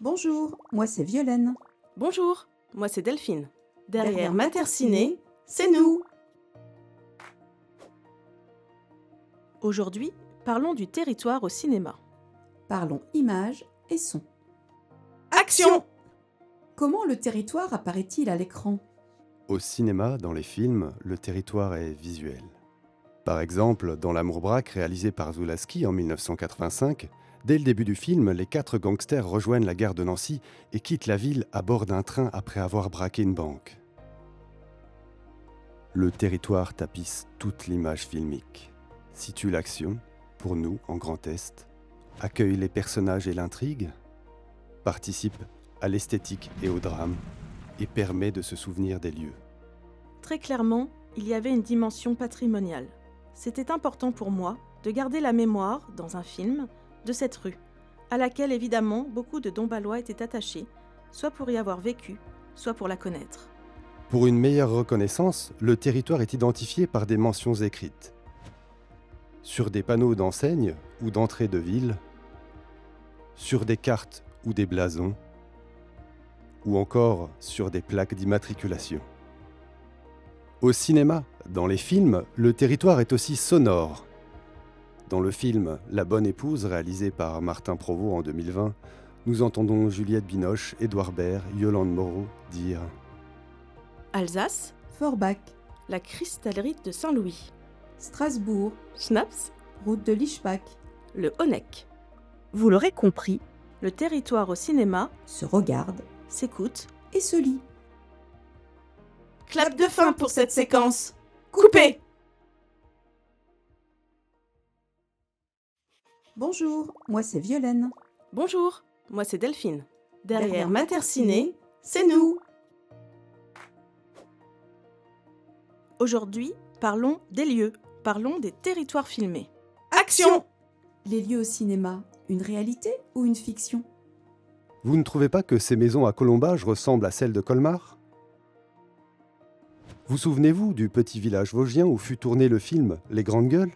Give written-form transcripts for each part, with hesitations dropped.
Bonjour, moi c'est Violaine. Bonjour, moi c'est Delphine. Derrière Mater Materciné, c'est nous. Aujourd'hui, parlons du territoire au cinéma. Parlons images et son. Action! Comment le territoire apparaît-il à l'écran? Au cinéma, dans les films, le territoire est visuel. Par exemple, dans L'Amour braque, réalisé par Zulawski en 1985, dès le début du film, les 4 gangsters rejoignent la gare de Nancy et quittent la ville à bord d'un train après avoir braqué une banque. Le territoire tapisse toute l'image filmique, situe l'action, pour nous, en Grand Est, accueille les personnages et l'intrigue, participe à l'esthétique et au drame, et permet de se souvenir des lieux. Très clairement, il y avait une dimension patrimoniale. C'était important pour moi de garder la mémoire, dans un film, de cette rue, à laquelle évidemment beaucoup de Dombaslois étaient attachés, soit pour y avoir vécu, soit pour la connaître. Pour une meilleure reconnaissance, le territoire est identifié par des mentions écrites. Sur des panneaux d'enseigne ou d'entrée de ville, sur des cartes ou des blasons, ou encore sur des plaques d'immatriculation. Au cinéma, dans les films, le territoire est aussi sonore. Dans le film La Bonne Épouse, réalisé par Martin Provost en 2020, nous entendons Juliette Binoche, Édouard Baird, Yolande Moreau dire Alsace, Forbach, la cristallerie de Saint-Louis, Strasbourg, Schnaps, route de Lischbach, le Honeck. Vous l'aurez compris, Le territoire au cinéma se regarde s'écoute. et se lit. Clap de fin pour cette séquence. Coupé! Bonjour, moi c'est Violaine. Bonjour, moi c'est Delphine. Derrière Derrière Materciné, Materciné, c'est nous. Aujourd'hui, parlons des lieux, parlons des territoires filmés. Action! Les lieux au cinéma, une réalité ou une fiction? « Vous ne trouvez pas que ces maisons à colombage ressemblent à celles de Colmar ? Vous souvenez-vous du petit village vosgien où fut tourné le film Les Grandes Gueules ?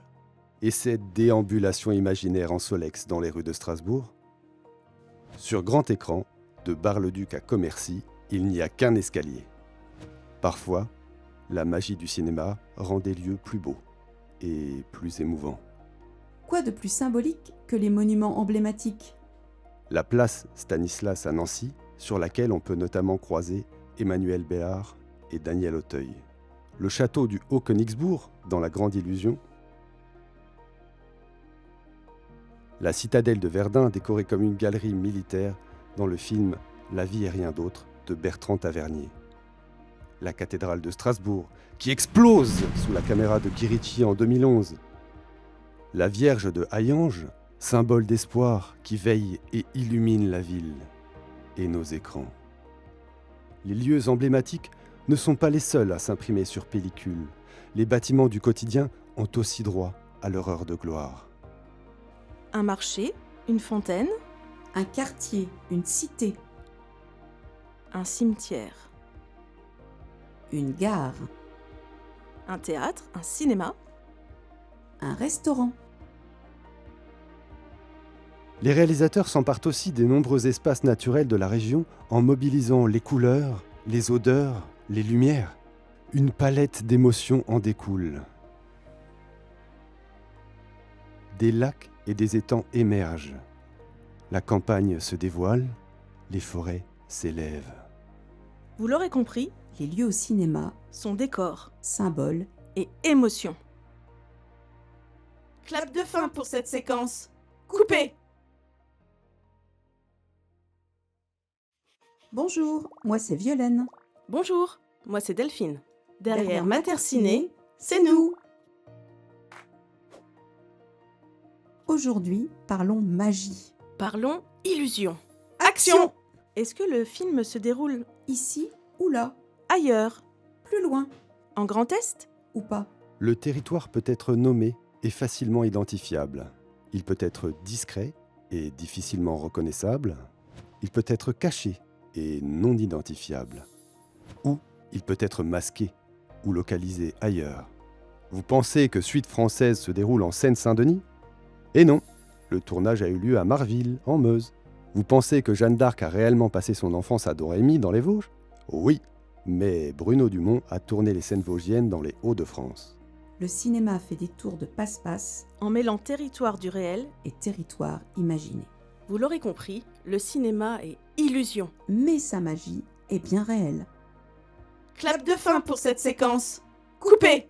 Et cette déambulation imaginaire en Solex dans les rues de Strasbourg ? Sur grand écran, de Bar-le-Duc à Commercy, il n'y a qu'un escalier. Parfois, la magie du cinéma rend des lieux plus beaux et plus émouvants. Quoi de plus symbolique que les monuments emblématiques? La place Stanislas à Nancy, sur laquelle on peut notamment croiser Emmanuel Béard et Daniel Auteuil. Le château du Haut-Königsbourg, dans La Grande Illusion. La citadelle de Verdun, décorée comme une galerie militaire, dans le film La vie et rien d'autre de Bertrand Tavernier. La cathédrale de Strasbourg, qui explose sous la caméra de Guy Ritchie en 2011. La Vierge de Hayange, symbole d'espoir qui veille et illumine la ville et nos écrans. Les lieux emblématiques ne sont pas les seuls à s'imprimer sur pellicule. Les bâtiments du quotidien ont aussi droit à leur heure de gloire. Un marché, une fontaine, Un quartier, une cité, un cimetière, une gare, un théâtre, un cinéma, un restaurant. Les réalisateurs s'emparent aussi des nombreux espaces naturels de la région en mobilisant les couleurs, les odeurs, les lumières. Une palette d'émotions en découle. Des lacs et des étangs émergent. La campagne se dévoile, les forêts s'élèvent. vous l'aurez compris, Les lieux au cinéma, son décor symbole. et émotion. Clap de fin pour cette séquence. Coupé! Bonjour, moi c'est Violaine. Bonjour, moi c'est Delphine. Derrière Derrière Materciné, Materciné, c'est nous. Aujourd'hui, parlons magie. Parlons illusion. Action! Est-ce que le film se déroule Ici ou là, ailleurs, plus loin en Grand Est? ou pas? Le territoire peut être nommé et facilement identifiable. Il peut être discret et difficilement reconnaissable. Il peut être caché et non identifiable. Ou il peut être masqué ou localisé ailleurs. Vous pensez que Suite française se déroule en Seine-Saint-Denis ? Eh non, le tournage a eu lieu à Marville, en Meuse. Vous pensez que Jeanne d'Arc a réellement passé son enfance à Domremy dans les Vosges? Oui, mais Bruno Dumont a tourné les scènes vosgiennes dans les Hauts-de-France. Le cinéma fait des tours de passe-passe En mêlant territoire du réel, et territoire imaginé. vous l'aurez compris, le cinéma est illusion. Mais sa magie est bien réelle. Clap de fin pour cette séquence. Coupé!